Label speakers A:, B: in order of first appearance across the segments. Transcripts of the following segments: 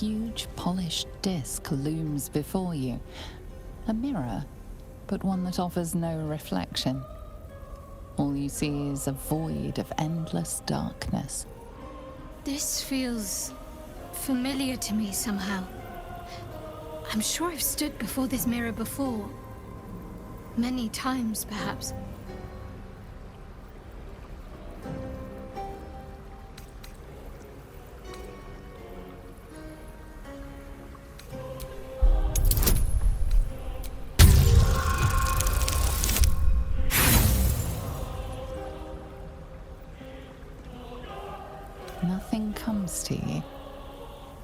A: huge polished disc looms before you. A mirror, but one that offers no reflection. All you see is a void of endless darkness.
B: This feels familiar to me somehow. I'm sure I've stood before this mirror before. Many times, perhaps.
A: Nothing comes to you.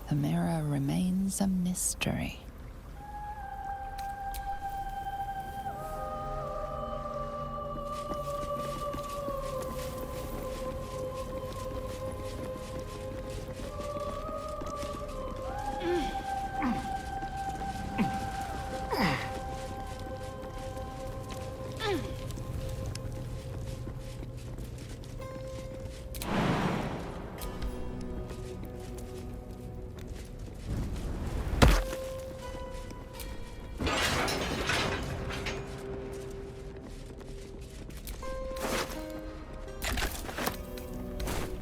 A: The mirror remains a mystery.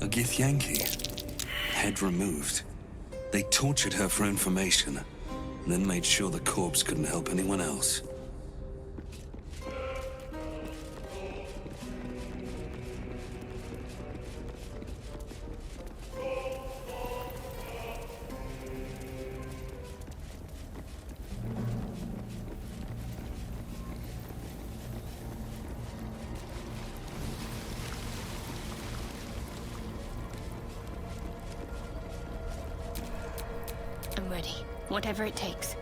C: A Githyanki. Head removed. They tortured her for information, and then made sure the corpse couldn't help anyone else.
B: I'm ready. Whatever it takes.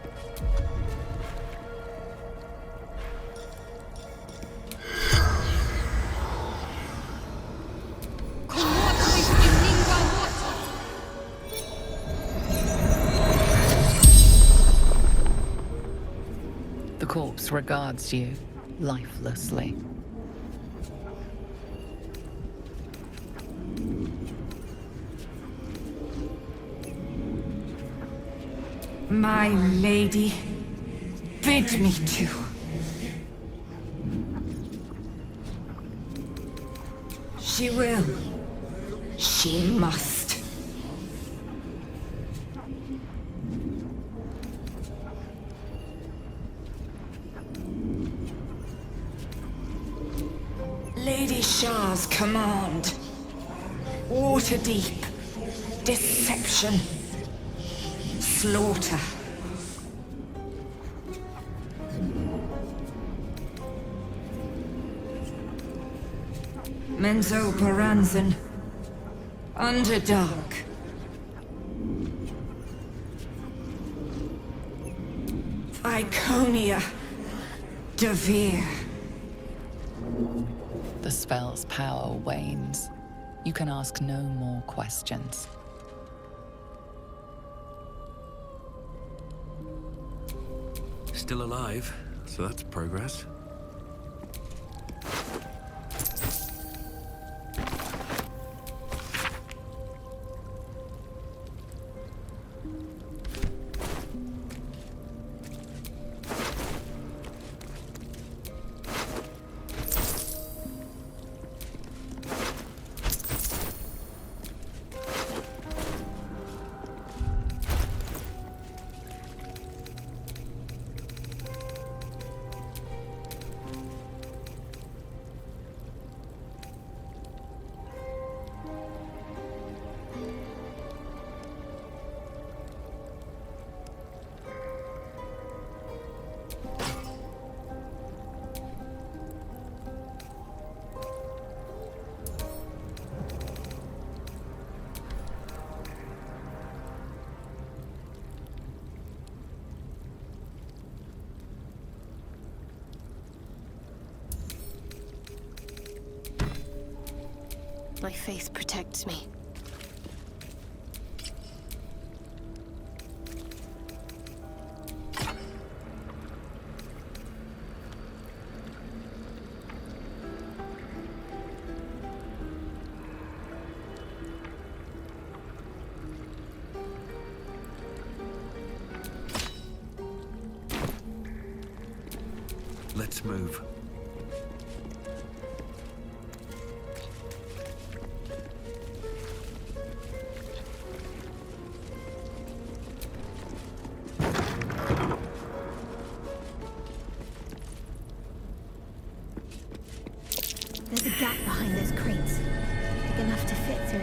A: The corpse regards you lifelessly.
D: My lady, bid me to. She will. She must. Lady Shah's command. Waterdeep. Deception. Slaughter. Menzo Paranzan. Underdark. Iconia. Devere.
A: The spell's power wanes. You can ask no more questions.
C: Still alive, so that's progress.
B: My faith protects me.
C: Let's move.
B: There's a gap behind those crates. Big enough to fit through.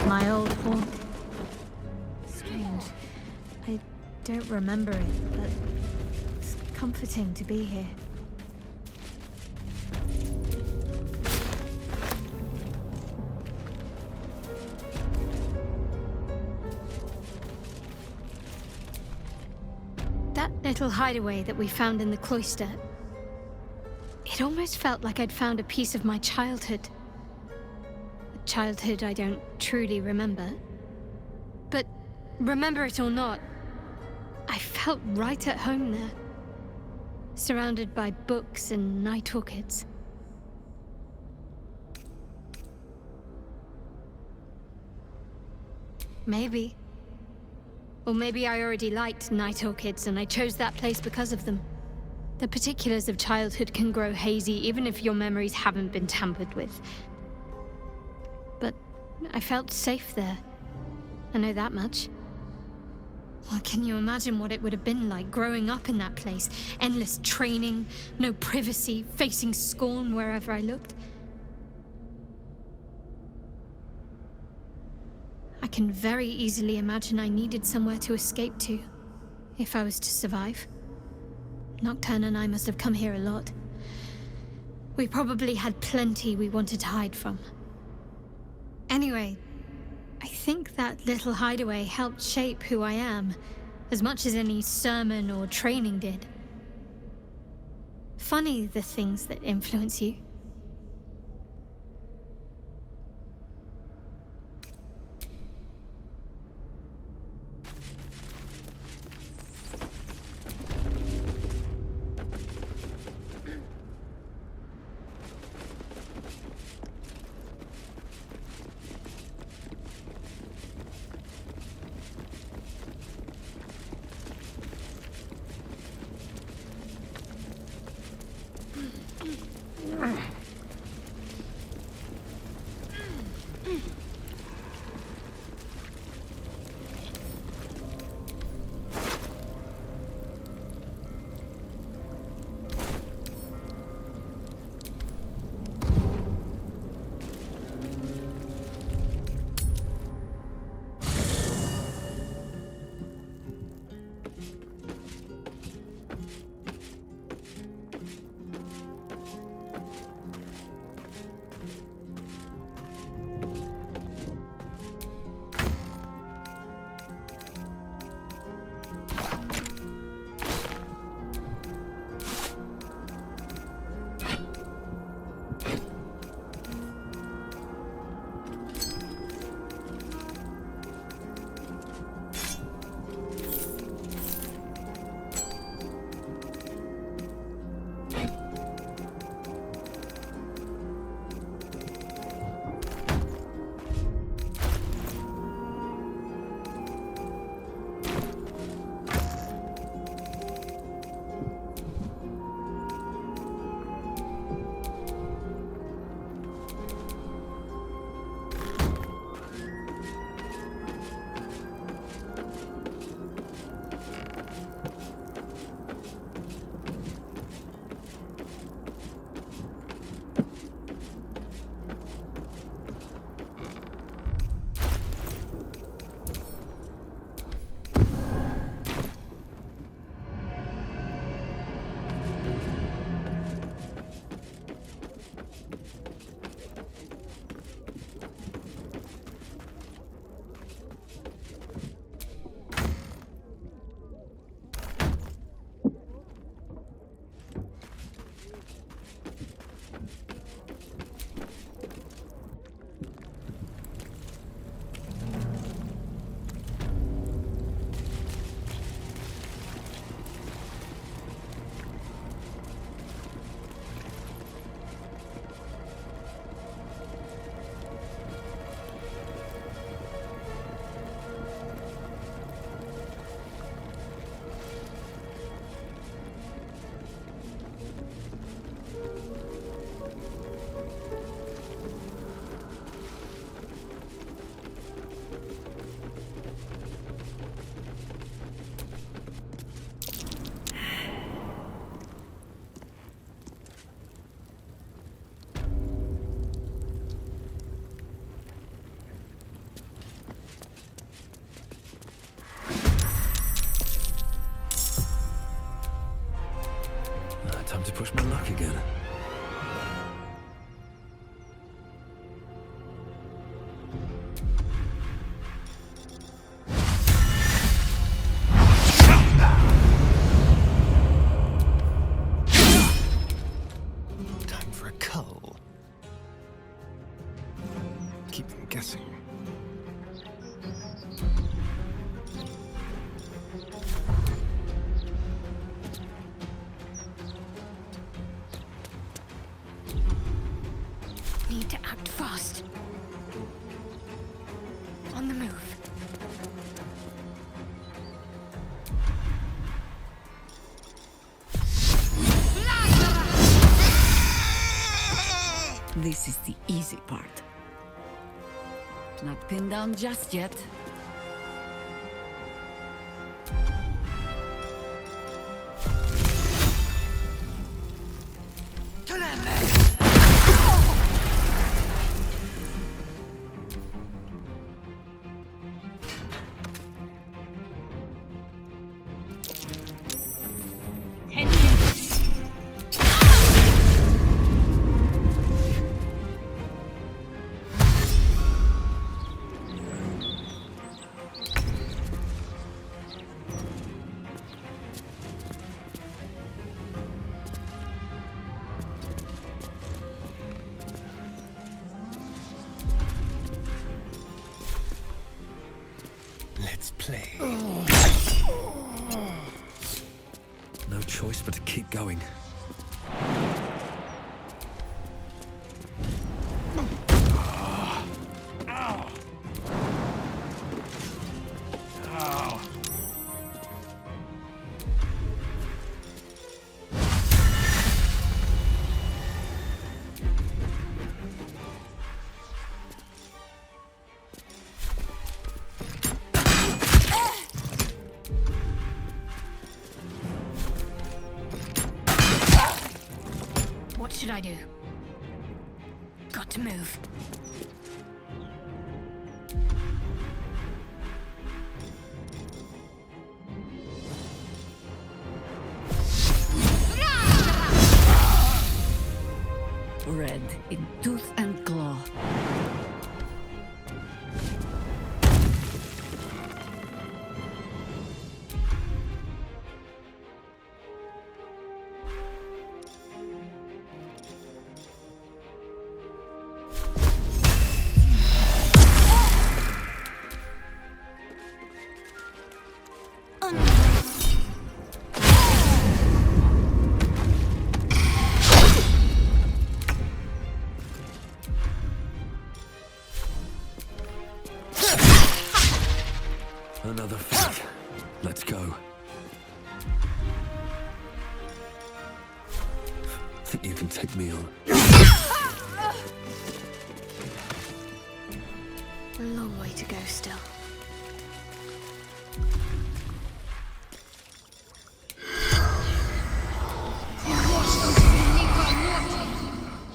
B: My old haunt. Strange. I don't remember it, but it's comforting to be here. That little hideaway that we found in the cloister, it almost felt like I'd found a piece of my childhood. A childhood I don't truly remember. But remember it or not, I felt right at home there. Surrounded by books and night orchids. Maybe. Or maybe I already liked night orchids and I chose that place because of them. The particulars of childhood can grow hazy even if your memories haven't been tampered with. But I felt safe there. I know that much. Well, can you imagine what it would have been like growing up in that place? Endless training, no privacy, facing scorn wherever I looked. I can very easily imagine I needed somewhere to escape to, if I was to survive. Nocturne and I must have come here a lot. We probably had plenty we wanted to hide from. Anyway, I think that little hideaway helped shape who I am, as much as any sermon or training did. Funny the things that influence you.
C: push my luck again.
E: Time for a cull. Keep them guessing.
B: Need to act fast. On the move.
D: This is the easy part. Not pinned down just yet.
E: Let's play.
C: No choice but to keep going.
B: What should I do? Got to move.
D: Red in tooth and claw.
C: Another fight. Let's go. Think you can take me on?
B: A long way to go still.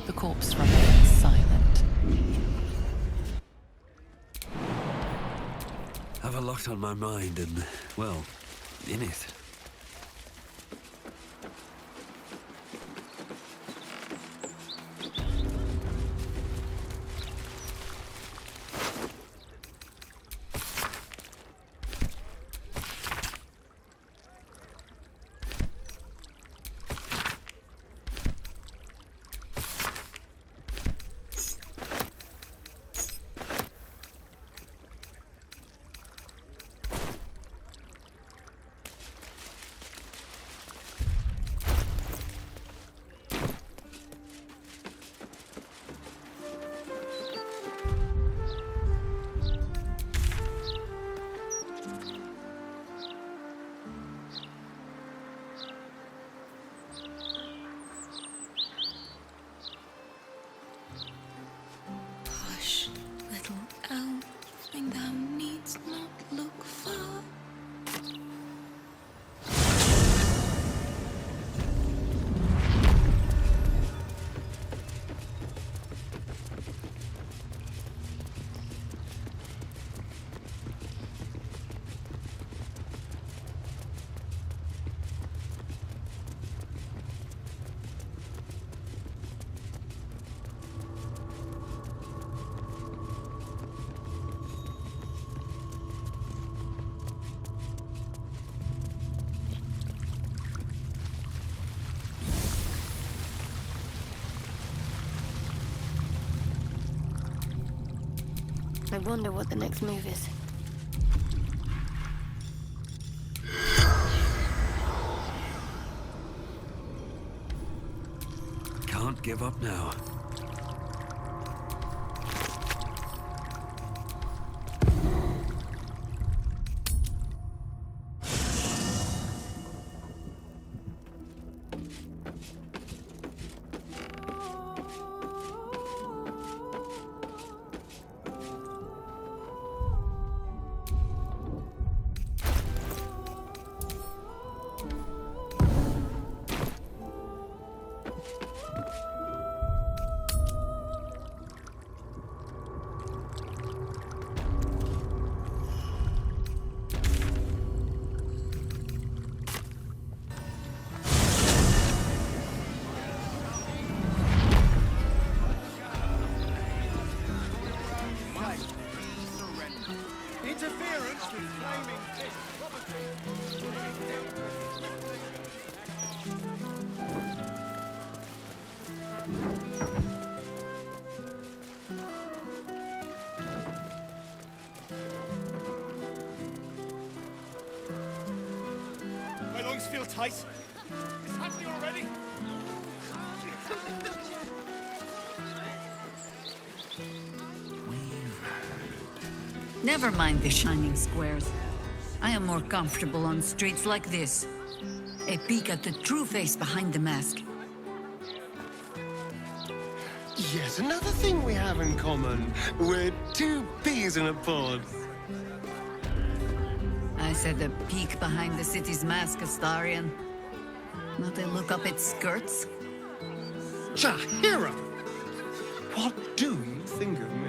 A: The corpse remains silent.
C: Have a lot on my mind and, well, in it.
F: I wonder what the next move is.
C: Can't give up now.
G: Interference with flaming fish. My lungs feel tight. It's happening already.
D: Never mind the shining squares. I am more comfortable on streets like this. A peek at the true face behind the mask.
E: Yet another thing we have in common. We're two peas in a pod.
D: I said a peek behind the city's mask, Astarion. Not a look up its skirts.
E: Jahira! What do you think of me?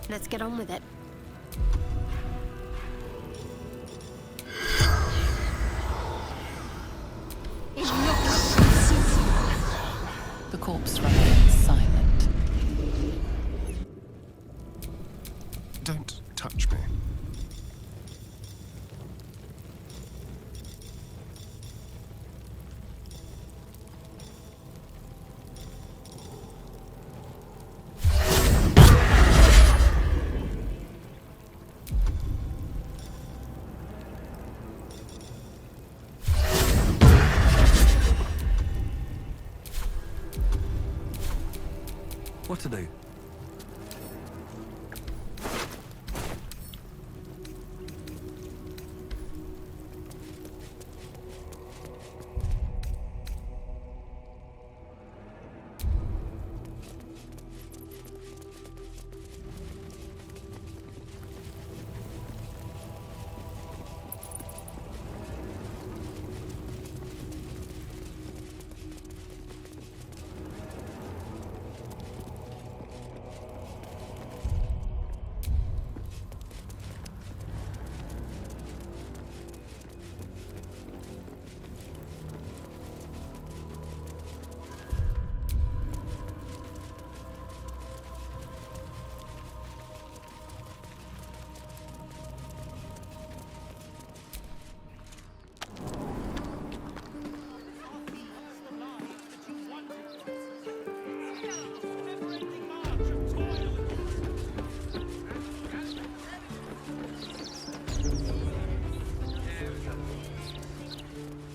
F: Let's get on with it.
A: The corpse remains silent.
E: Don't touch me.
C: What to do?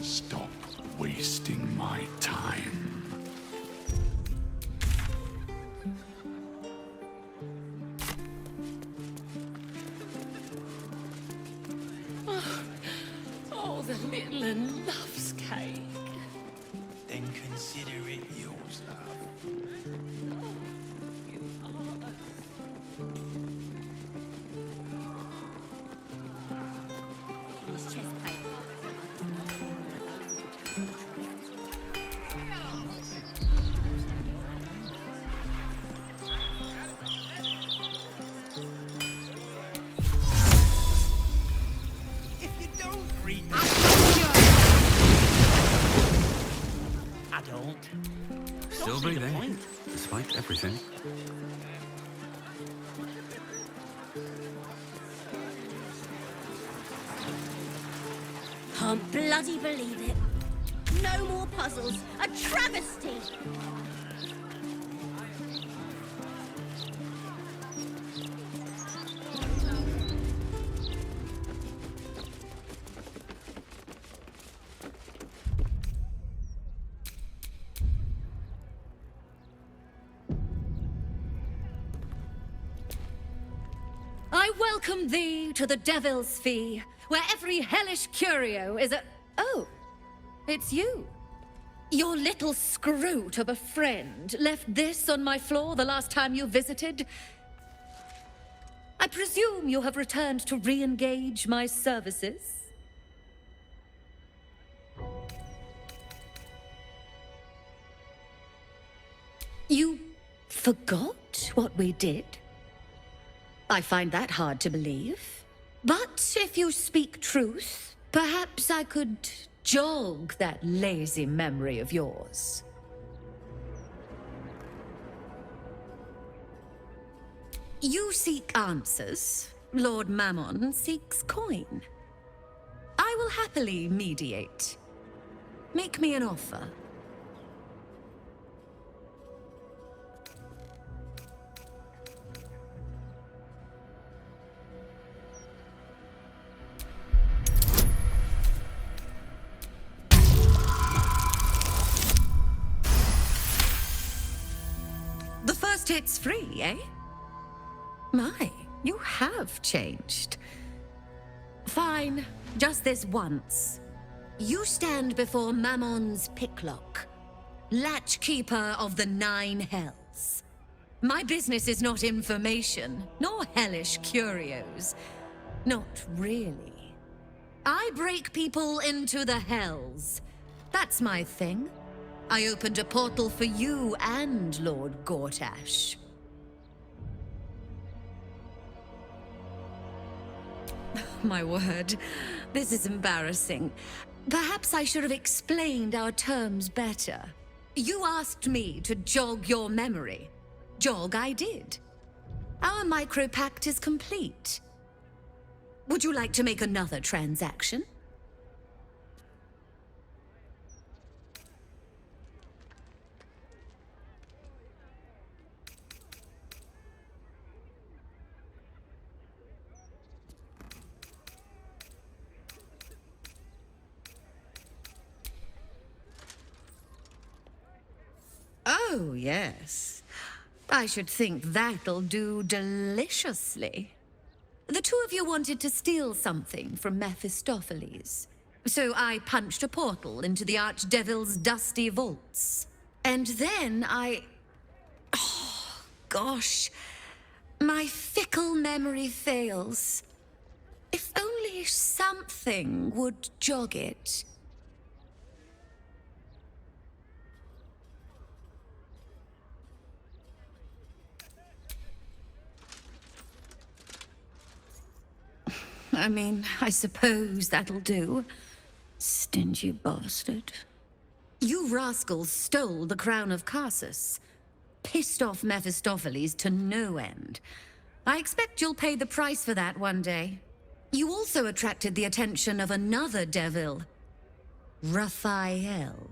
H: Stop wasting my time.
I: Oh, the little loves cake.
E: Consider it yours, love. If you don't read I don't.
C: Still
E: Don't see the
C: breathing,
E: point.
C: despite everything.
F: Can't bloody believe it. No more puzzles. A travesty.
D: I welcome thee to the Devil's Fee, where every hellish curio is a... Oh, it's you. Your little scroot of a friend left this on my floor the last time you visited. I presume you have returned to re-engage my services? You forgot what we did? I find that hard to believe. But if you speak truth, perhaps I could jog that lazy memory of yours. You seek answers. Lord Mammon seeks coin. I will happily mediate. Make me an offer. The first hit's free, eh? My, you have changed. Fine, just this once. You stand before Mammon's picklock, latchkeeper of the 9 hells. My business is not information, nor hellish curios. Not really. I break people into the hells. That's my thing. I opened a portal for you and Lord Gortash. My word, this is embarrassing. Perhaps I should have explained our terms better. You asked me to jog your memory. Jog I did. Our micro-pact is complete. Would you like to make another transaction? Oh, yes. I should think that'll do deliciously. The two of you wanted to steal something from Mephistopheles. So I punched a portal into the Archdevil's dusty vaults. And then Oh, gosh. My fickle memory fails. If only something would jog it. I mean, I suppose that'll do. Stingy bastard. You rascals stole the crown of Carsus. Pissed off Mephistopheles to no end. I expect you'll pay the price for that one day. You also attracted the attention of another devil, Raphael.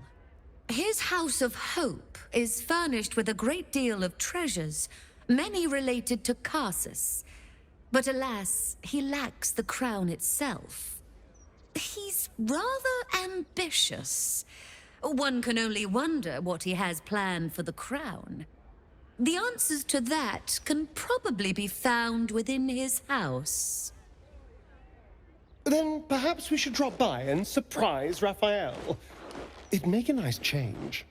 D: His House of Hope is furnished with a great deal of treasures, many related to Carsus. But alas, he lacks the crown itself. He's rather ambitious. One can only wonder what he has planned for the crown. The answers to that can probably be found within his house.
E: Then perhaps we should drop by and surprise Raphael. It'd make a nice change.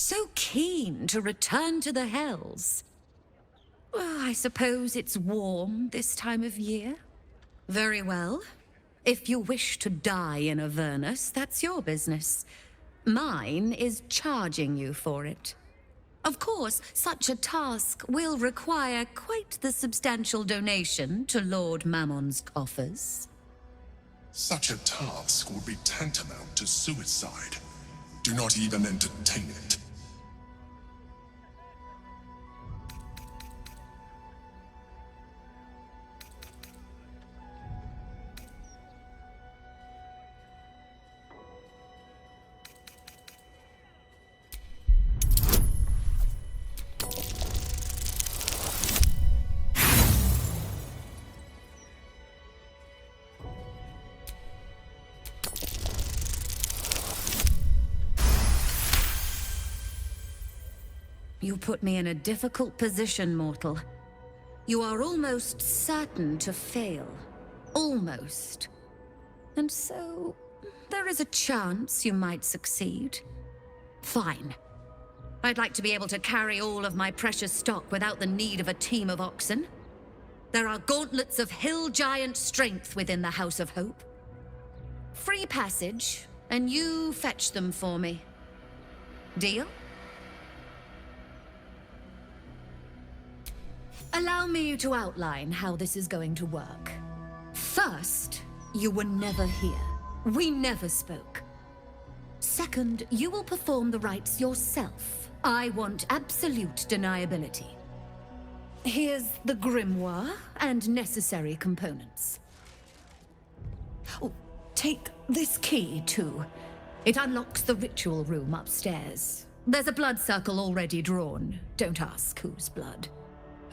D: So keen to return to the Hells. Well, I suppose it's warm this time of year. Very well. If you wish to die in Avernus, that's your business. Mine is charging you for it. Of course, such a task will require quite the substantial donation to Lord Mammon's coffers.
H: Such a task would be tantamount to suicide. Do not even entertain it.
D: You put me in a difficult position, mortal. You are almost certain to fail. Almost. And so, there is a chance you might succeed. Fine. I'd like to be able to carry all of my precious stock without the need of a team of oxen. There are gauntlets of hill giant strength within the House of Hope. Free passage, and you fetch them for me. Deal? Allow me to outline how this is going to work. First, you were never here. We never spoke. Second, you will perform the rites yourself. I want absolute deniability. Here's the grimoire and necessary components. Oh, take this key, too. It unlocks the ritual room upstairs. There's a blood circle already drawn. Don't ask whose blood.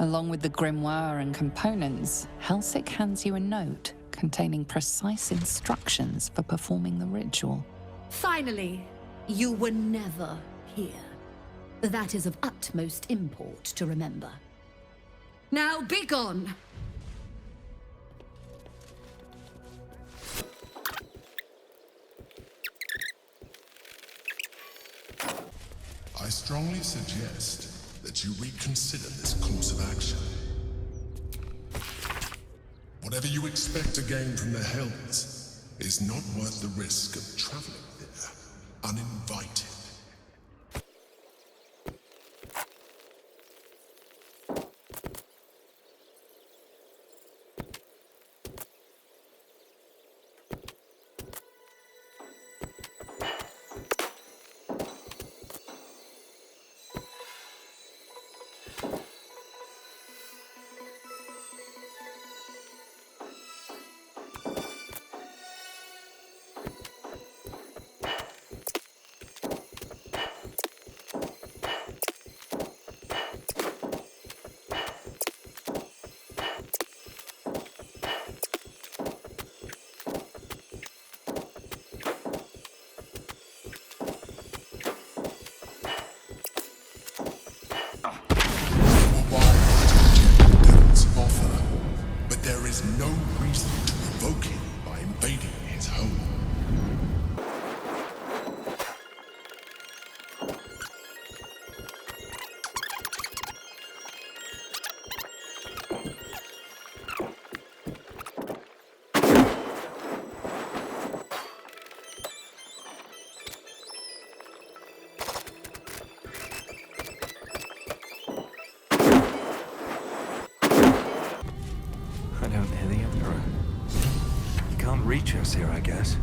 A: Along with the grimoire and components, Helsik hands you a note containing precise instructions for performing the ritual.
D: Finally, you were never here. That is of utmost import to remember. Now be gone!
H: I strongly suggest that you reconsider this course of action. Whatever you expect to gain from the Hells is not worth the risk of traveling there uninvited. No reason to provoke him by invading his home.
C: I don't hear the Emperor. You can't reach us here, I guess.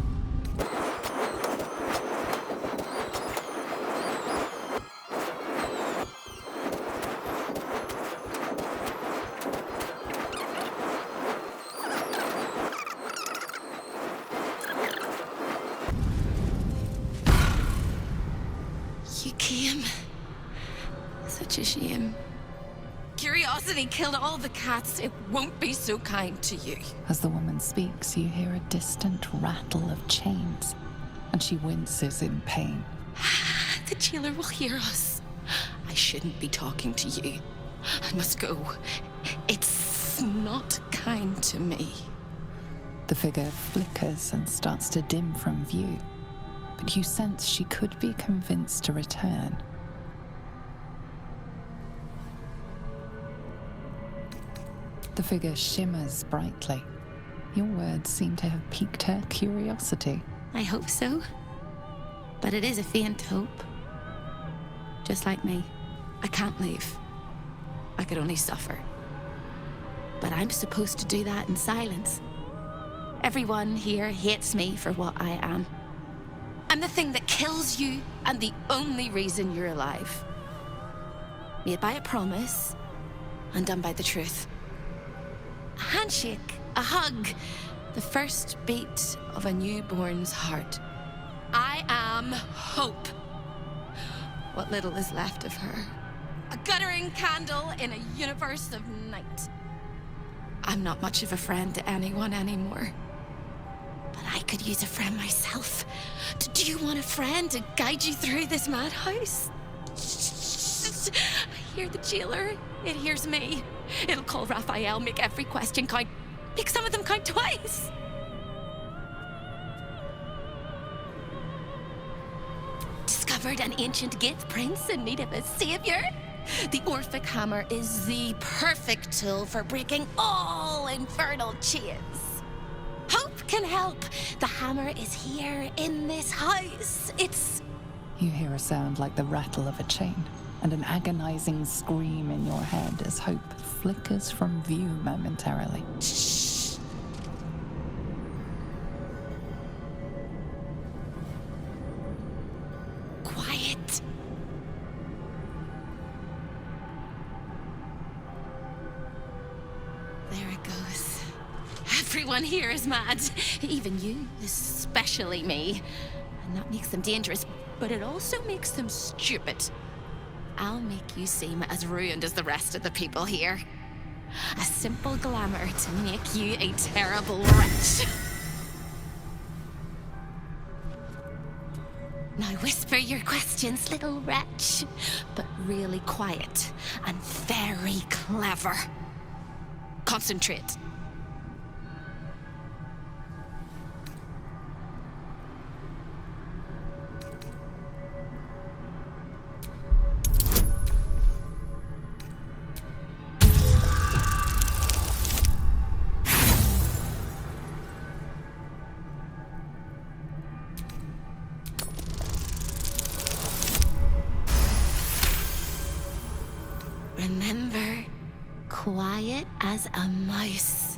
I: You came. Such a shame. Curiosity killed all the cats. It won't be so kind to you.
A: As the woman speaks, you hear a distant rattle of chains, and she winces in pain.
I: The jailer will hear us. I shouldn't be talking to you. I must go. It's not kind to me.
A: The figure flickers and starts to dim from view, but you sense she could be convinced to return. The figure shimmers brightly. Your words seem to have piqued her curiosity.
I: I hope so. But it is a faint hope. Just like me. I can't leave. I could only suffer. But I'm supposed to do that in silence. Everyone here hates me for what I am. I'm the thing that kills you and the only reason you're alive. Made by a promise and done by the truth. A handshake, a hug, the first beat of a newborn's heart. I am hope. What little is left of her. A guttering candle in a universe of night. I'm not much of a friend to anyone anymore. But I could use a friend myself. Do you want a friend to guide you through this madhouse? I hear the jailer. It hears me. It'll call Raphael, make every question count. Make some of them count twice. Discovered an ancient gift, prince in need of a savior. The Orphic hammer is the perfect tool for breaking all infernal chains. Hope can help. The hammer is here in this house. It's...
A: You hear a sound like the rattle of a chain, and an agonizing scream in your head as hope flickers from view momentarily.
I: Shh. Quiet. There it goes. Everyone here is mad. Even you, especially me. And that makes them dangerous, but it also makes them stupid. I'll make you seem as ruined as the rest of the people here. A simple glamour to make you a terrible wretch. Now whisper your questions, little wretch. But really quiet and very clever. Concentrate. Remember, quiet as a mouse.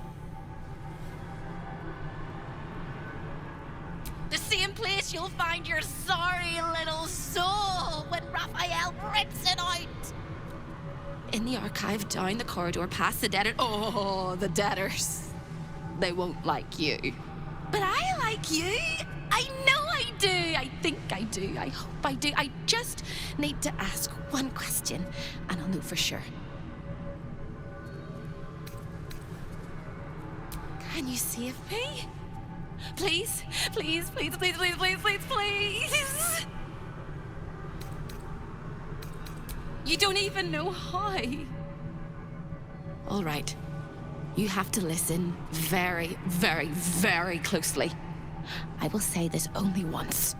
I: The same place you'll find your sorry little soul when Raphael rips it out. In the archive, down the corridor, past the debtor. Oh, the debtors. They won't like you. But I like you. I know I do. I think I do. I hope I do. I just need to ask one question, and I'll know for sure. Can you save me? Please? Please, please, please, please, please, please, please! You don't even know how. All right. You have to listen very, very, very closely. I will say this only once.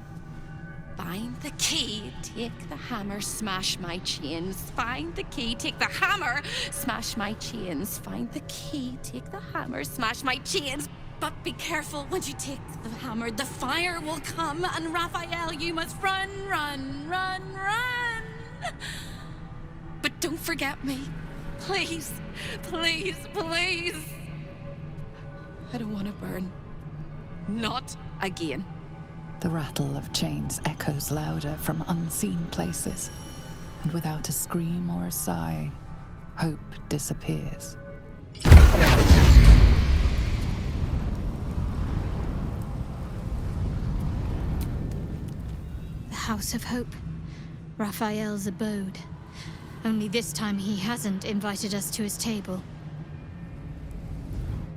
I: Find the key, take the hammer, smash my chains. Find the key, take the hammer, smash my chains. Find the key, take the hammer, smash my chains. But be careful, when you take the hammer, the fire will come, and Raphael, you must run, run, run, run. But don't forget me. Please, please, please. I don't want to burn. Not again.
A: The rattle of chains echoes louder from unseen places, and without a scream or a sigh, hope disappears.
B: The House of Hope. Raphael's abode. Only this time he hasn't invited us to his table.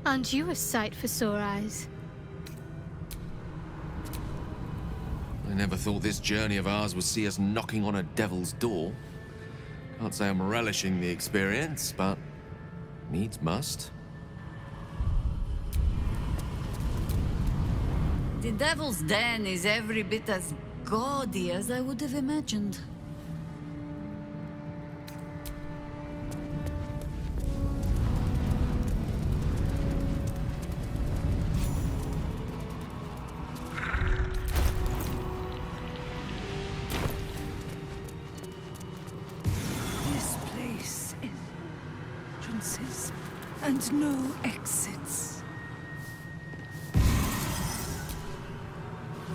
B: Aren't you a sight for sore eyes?
J: I never thought this journey of ours would see us knocking on a devil's door. Can't say I'm relishing the experience, but needs must.
K: The Devil's Den is every bit as gaudy as I would have imagined. and no exits.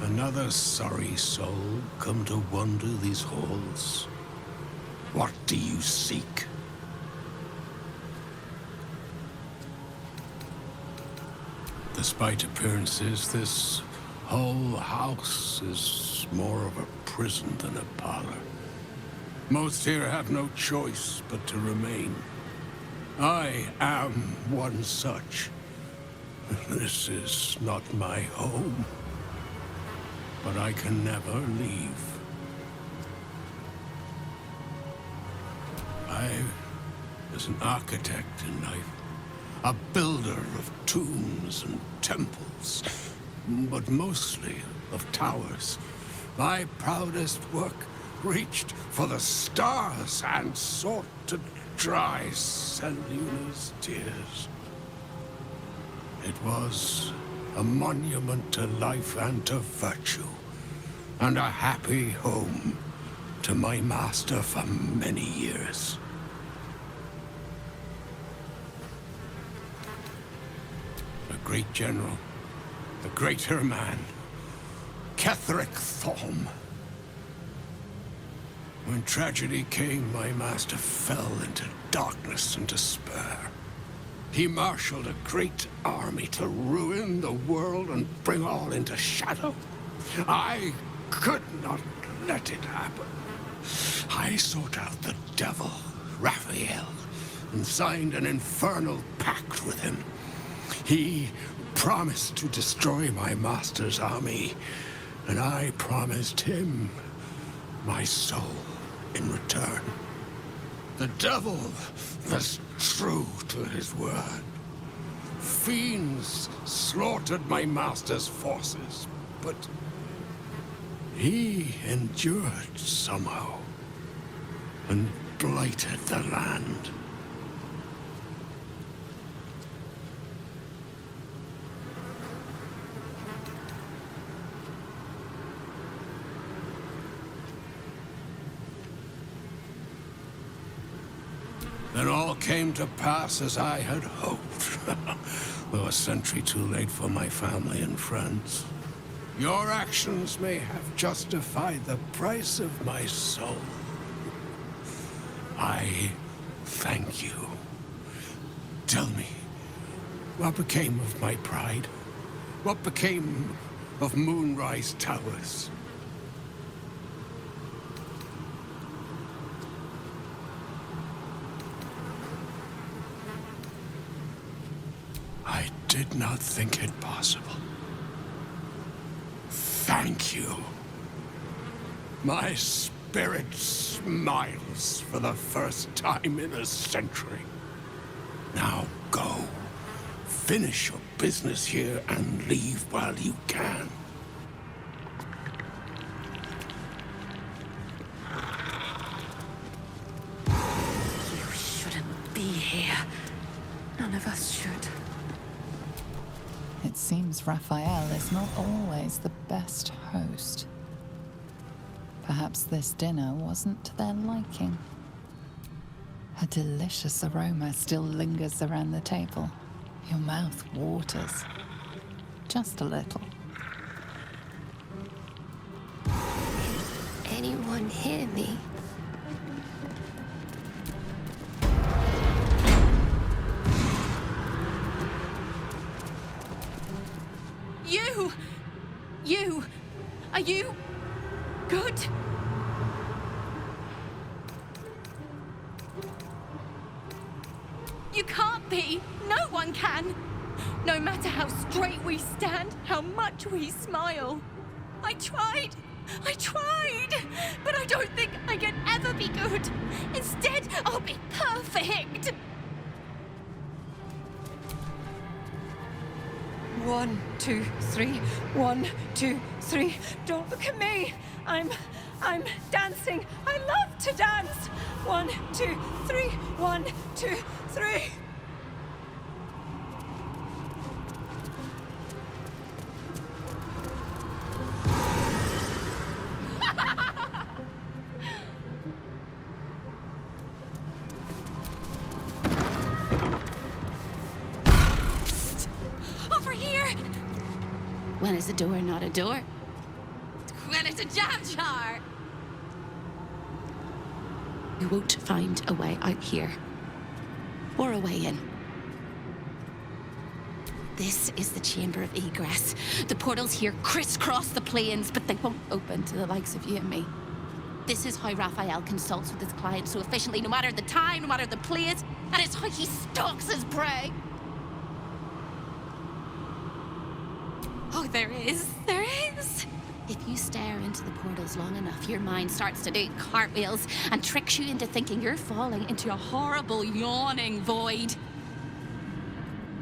E: Another sorry soul come to wander these halls. What do you seek? Despite appearances, this whole house is more of a prison than a parlor. Most here have no choice but to remain. I am one such. This is not my home, but I can never leave. I was an architect in life, a builder of tombs and temples, but mostly of towers. My proudest work reached for the stars and sought to dry Selluna's tears. It was a monument to life and to virtue, and a happy home to my master for many years. A great general, a greater man, Ketheric Thorm. When tragedy came, my master fell into darkness and despair. He marshaled a great army to ruin the world and bring all into shadow. I could not let it happen. I sought out the devil, Raphael, and signed an infernal pact with him. He promised to destroy my master's army, and I promised him my soul in return. The devil was true to his word. Fiends slaughtered my master's forces, but he endured somehow and blighted the land. Then all came to pass as I had hoped, though a century too late for my family and friends. Your actions may have justified the price of my soul. I thank you. Tell me, what became of my pride? What became of Moonrise Towers? I did not think it possible. Thank you. My spirit smiles for the first time in a century. Now go. Finish your business here and leave while you can.
I: You shouldn't be here. None of us should.
A: It seems Raphael is not always the best host. Perhaps this dinner wasn't to their liking. A delicious aroma still lingers around the table. Your mouth waters. Just a little.
F: Can anyone hear me?
I: You! Are you good? You can't be! No one can! No matter how straight we stand, how much we smile. I tried! But I don't think I can ever be good. Instead, I'll be perfect!
K: 1, 2, 3. 1, 2, 3. Don't look at me. I'm dancing. I love to dance. 1, 2, 3. 1, 2, 3.
I: is a door not a door? Well, it's a jam jar! You won't find a way out here. Or a way in. This is the chamber of egress. The portals here crisscross the plains, but they won't open to the likes of you and me. This is how Raphael consults with his clients so efficiently, no matter the time, no matter the place, and it's how he stalks his prey. Oh, there is. If you stare into the portals long enough, your mind starts to do cartwheels and tricks you into thinking you're falling into a horrible, yawning void.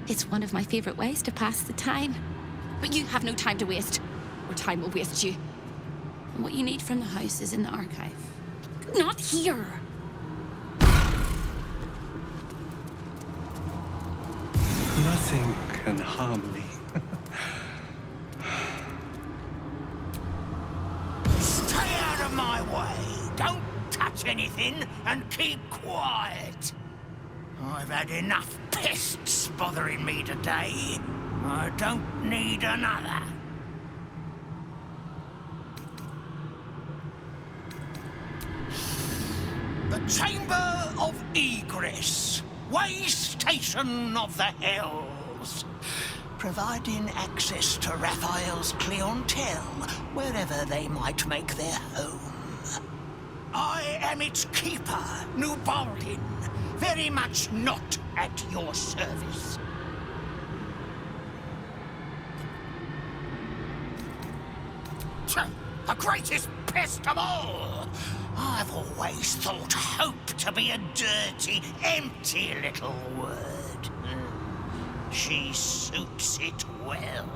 I: It's one of my favorite ways to pass the time. But you have no time to waste, or time will waste you. And what you need from the house is in the archive. Not here!
C: Nothing can harm me.
G: Stay out of my way! Don't touch anything and keep quiet! I've had enough pests bothering me today. I don't need another. The Chamber of Egress. Way station of the Hells. Providing access to Raphael's clientele, wherever they might make their home. I am its keeper, New Baldur. Very much not at your service. The greatest pest of all! I've always thought hope to be a dirty, empty little word. She suits it well.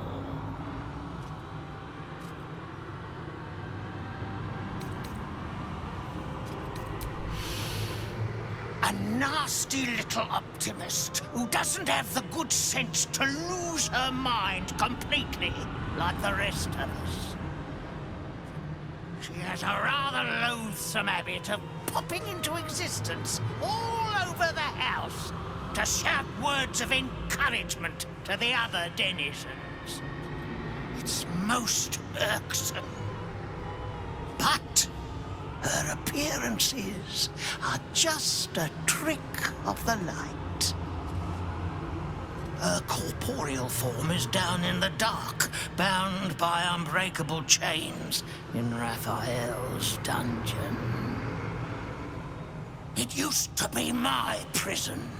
G: A nasty little optimist who doesn't have the good sense to lose her mind completely, like the rest of us. She has a rather loathsome habit of popping into existence all over the house to shout words of encouragement to the other denizens. It's most irksome. But her appearances are just a trick of the light. Her corporeal form is down in the dark, bound by unbreakable chains in Raphael's dungeon. It used to be my prison,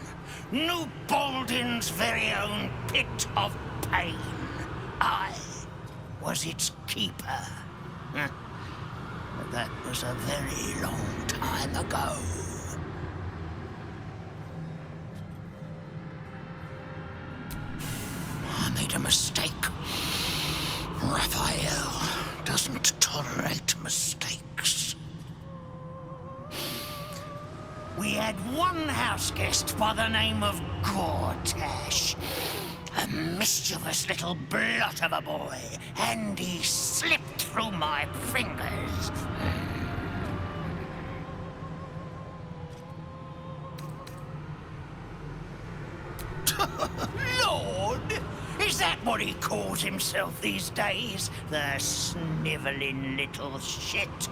G: New Baldur's very own pit of pain. I was its keeper. But that was a very long time ago. I made a mistake. Raphael doesn't tolerate mistakes. We had one house guest by the name of Gortash. A mischievous little blot of a boy, and he slipped through my fingers. Lord! Is that what he calls himself these days? The snivelling little shit?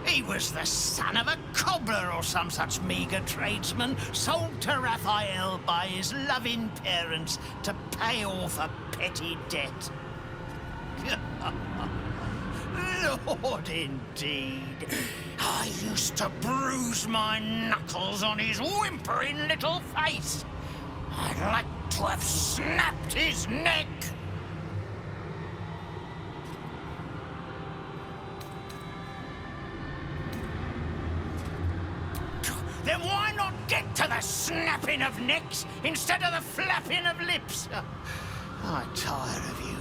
G: He was the son of a cobbler or some such meager tradesman, sold to Raphael by his loving parents to pay off a petty debt. Lord, indeed. I used to bruise my knuckles on his whimpering little face. I'd like to have snapped his neck. Then why not get to the snapping of necks instead of the flapping of lips? I'm tired of you.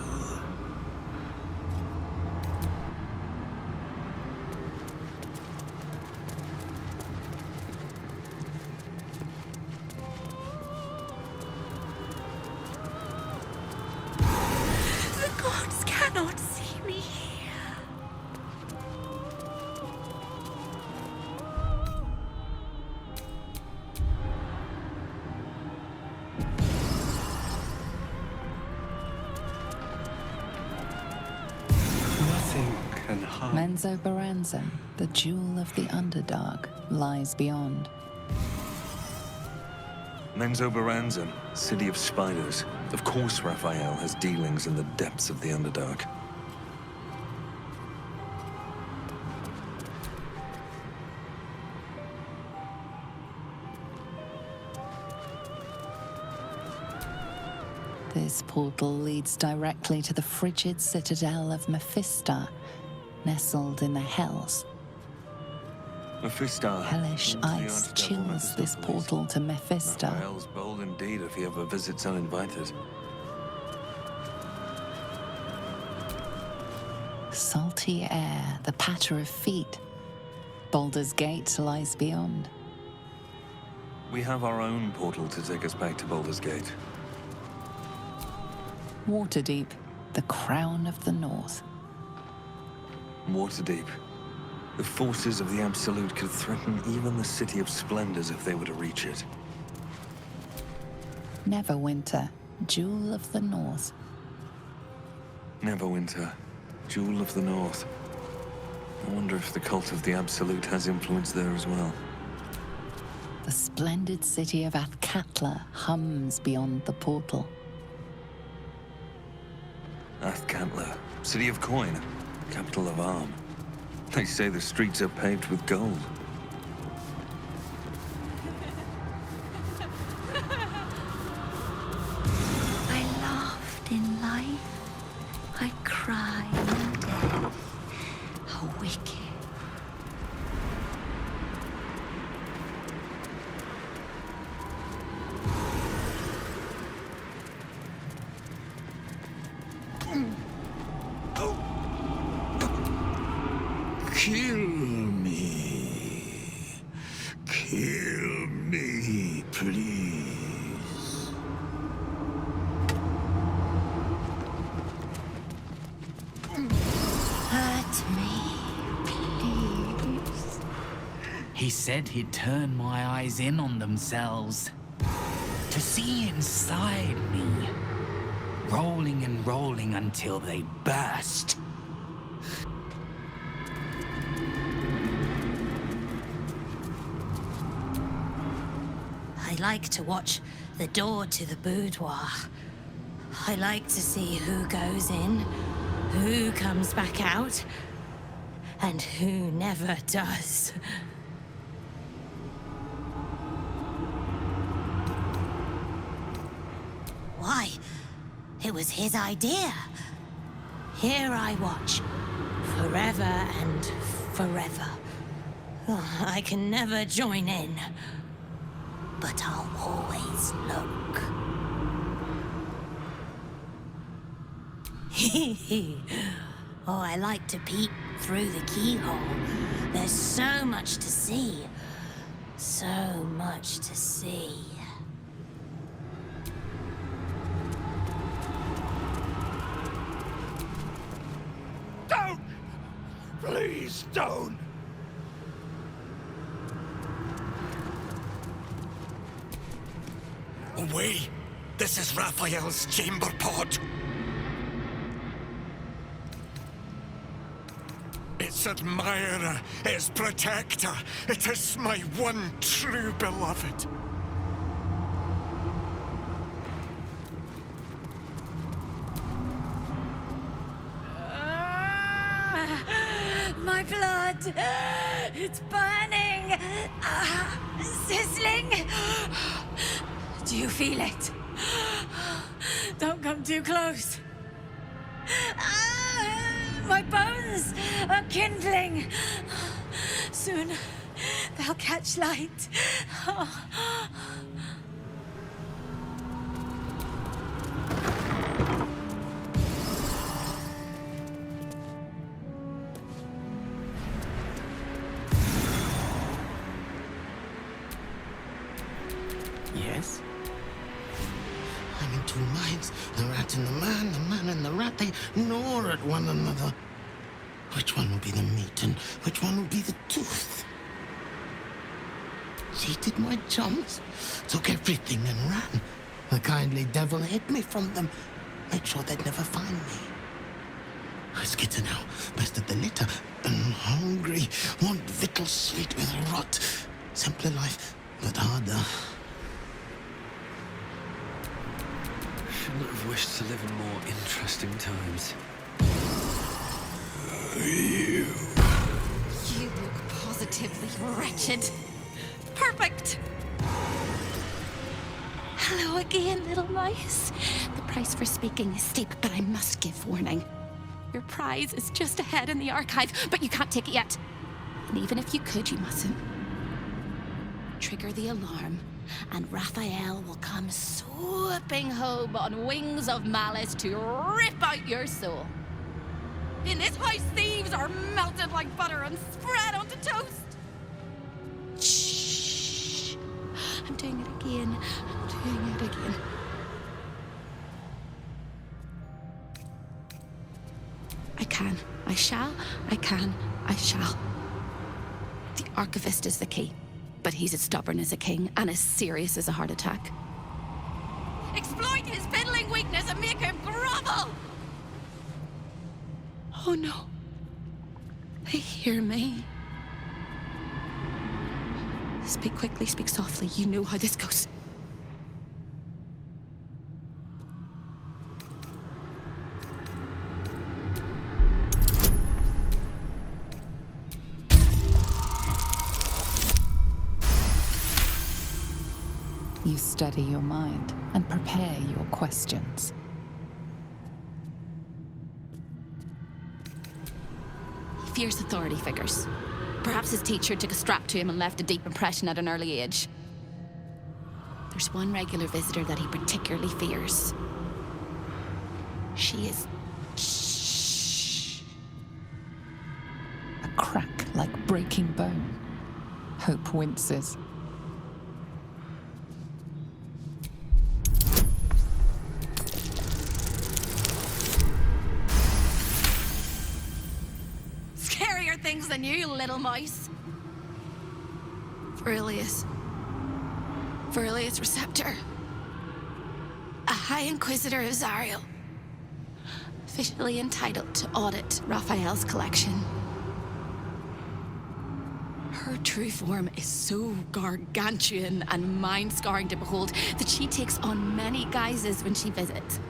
K: The gods cannot see me here.
C: can harm.
A: Menzoberranzan, the jewel of the Underdark, lies beyond.
C: Menzoberranzan, city of spiders. Of course Raphael has dealings in the depths of the Underdark.
A: This portal leads directly to the frigid citadel of Mephistar, nestled in the Hells.
C: Mephistar.
A: Hellish ice chills this portal to Mephistar.
C: Raphael's bold indeed if he ever visits uninvited.
A: Salty air, the patter of feet. Baldur's Gate lies beyond.
C: We have our own portal to take us back to Baldur's Gate.
A: Waterdeep, the crown of the North.
C: Waterdeep. The forces of the Absolute could threaten even the City of Splendors if they were to reach it.
A: Neverwinter, jewel of the North.
C: Neverwinter, jewel of the North. I wonder if the cult of the Absolute has influence there as well.
A: The splendid city of Athkatla hums beyond the portal.
C: Athkatla, city of coin, capital of Arm. They say the streets are paved with gold.
F: I laughed in life. I cried in death. How wicked.
E: Kill me. Kill me, please.
F: Hurt me, please.
L: He said he'd turn my eyes in on themselves. To see inside me. Rolling and rolling until they burst.
F: I like to watch the door to the boudoir. I like to see who goes in, who comes back out, and who never does. Why? It was his idea. Here I watch, forever and forever. Oh, I can never join in. But I'll always look. Oh, I like to peek through the keyhole. There's so much to see. So much to see.
E: Don't! Please don't! Away! This is Raphael's chamber pod! Its admirer, its protector. It is my one true beloved.
K: My blood! It's burning! Sizzling! Do you feel it? Don't come too close. My bones are kindling. Soon they'll catch light.
L: Yes?
G: I'm in two minds. The rat and the man and the rat, they gnaw at one another. Which one will be the meat and which one will be the tooth? Cheated my chums, took everything and ran. The kindly devil hid me from them, made sure they'd never find me. Skitter now, best of the litter. Hungry, want victuals sweet with rot. Simpler life, but harder.
C: Shouldn't have wished to live in more interesting times.
I: You look positively wretched. Perfect! Hello again, little mice. The price for speaking is steep, but I must give warning. Your prize is just ahead in the archive, but you can't take it yet. And even if you could, you mustn't. Trigger the alarm, and Raphael will come swooping home on wings of malice to rip out your soul. In this house, thieves are melted like butter and spread onto toast. Shh. I'm doing it again. I'm doing it again. I can. I shall. I can. I shall. The archivist is the key, but he's as stubborn as a king and as serious as a heart attack. Exploit his fiddling weakness and make him grovel! Oh no. They hear me. Speak quickly, speak softly. You know how this goes.
A: You steady your mind and prepare your questions.
I: He fears authority figures. Perhaps his teacher took a strap to him and left a deep impression at an early age. There's one regular visitor that he particularly fears. She is... Shh.
A: A crack like breaking bone. Hope winces.
I: Things than you, little mice. Verilius Receptor. A High Inquisitor of Zariel. Officially entitled to audit Raphael's collection. Her true form is so gargantuan and mind-scarring to behold that she takes on many guises when she visits.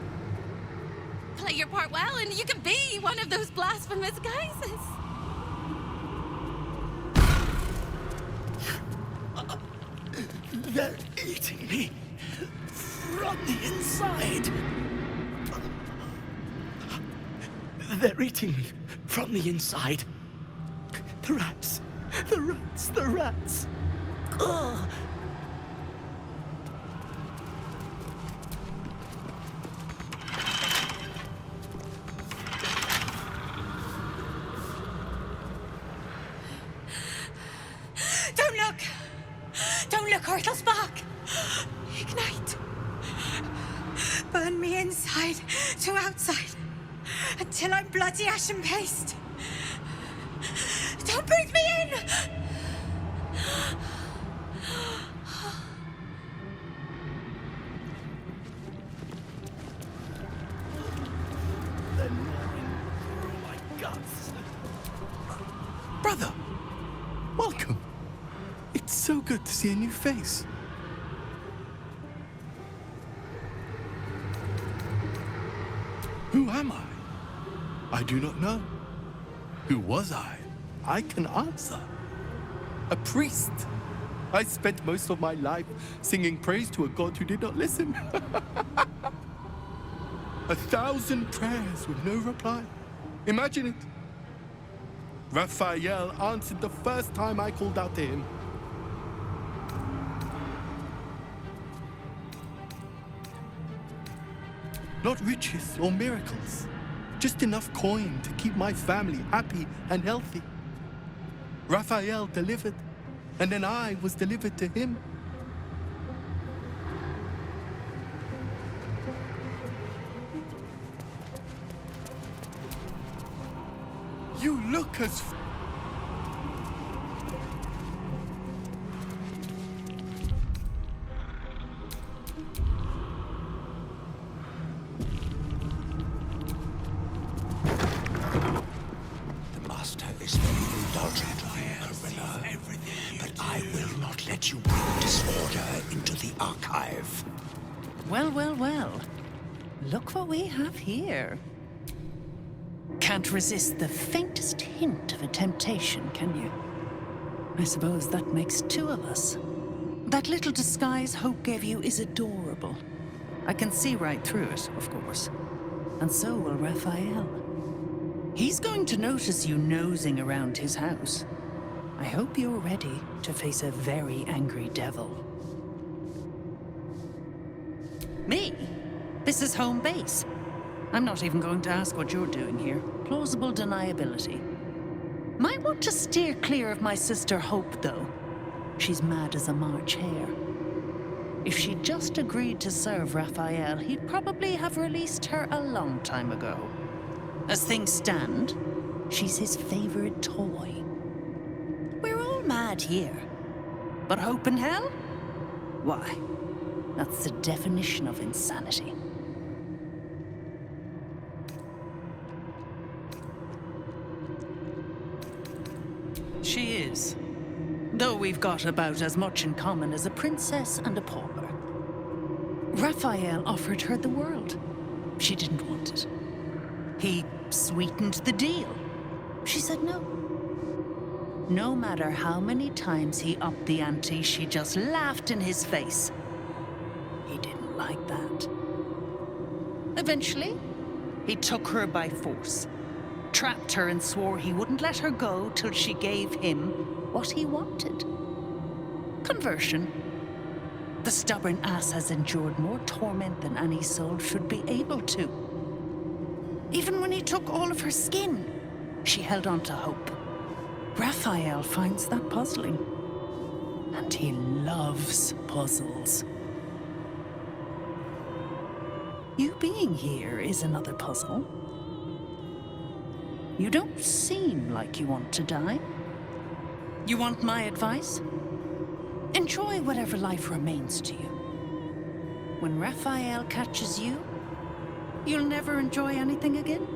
I: Play your part well and you can be one of those blasphemous guises.
G: They're eating me from the inside. They're eating me from the inside. The rats. The rats. The rats. Ugh.
K: Don't look, or it'll spark. Ignite. Burn me inside to outside until I'm bloody ash and paste. Don't breathe me in!
G: They're gnawing through my guts. Brother, welcome. It's so good to see a new face. Who am I? I do not know. Who was I? I can answer. A priest. I spent most of my life singing praise to a god who did not listen. 1,000 prayers with no reply. Imagine it. Raphael answered the first time I called out to him. Not riches or miracles, just enough coin to keep my family happy and healthy. Raphael delivered, and then I was delivered to him. You look as... Corinna. But I will not let you bring disorder into the archive.
M: Well, well, well. Look what we have here. Can't resist the faintest hint of a temptation, can you? I suppose that makes two of us. That little disguise Hope gave you is adorable. I can see right through it, of course. And so will Raphael. He's going to notice you nosing around his house. I hope you're ready to face a very angry devil. Me? This is home base. I'm not even going to ask what you're doing here. Plausible deniability. Might want to steer clear of my sister Hope, though. She's mad as a March hare. If she'd just agreed to serve Raphael, he'd probably have released her a long time ago. As things stand, she's his favorite toy. We're all mad here. But Hope and hell? Why, that's the definition of insanity. She is. Though we've got about as much in common as a princess and a pauper. Raphael offered her the world. She didn't want it. He sweetened the deal. She said no. No matter how many times he upped the ante, she just laughed in his face. He didn't like that. Eventually, he took her by force, trapped her and swore he wouldn't let her go till she gave him what he wanted. Conversion. The stubborn ass has endured more torment than any soul should be able to. Even when he took all of her skin, she held on to hope. Raphael finds that puzzling. And he loves puzzles. You being here is another puzzle. You don't seem like you want to die. You want my advice? Enjoy whatever life remains to you. When Raphael catches you, you'll never enjoy anything again?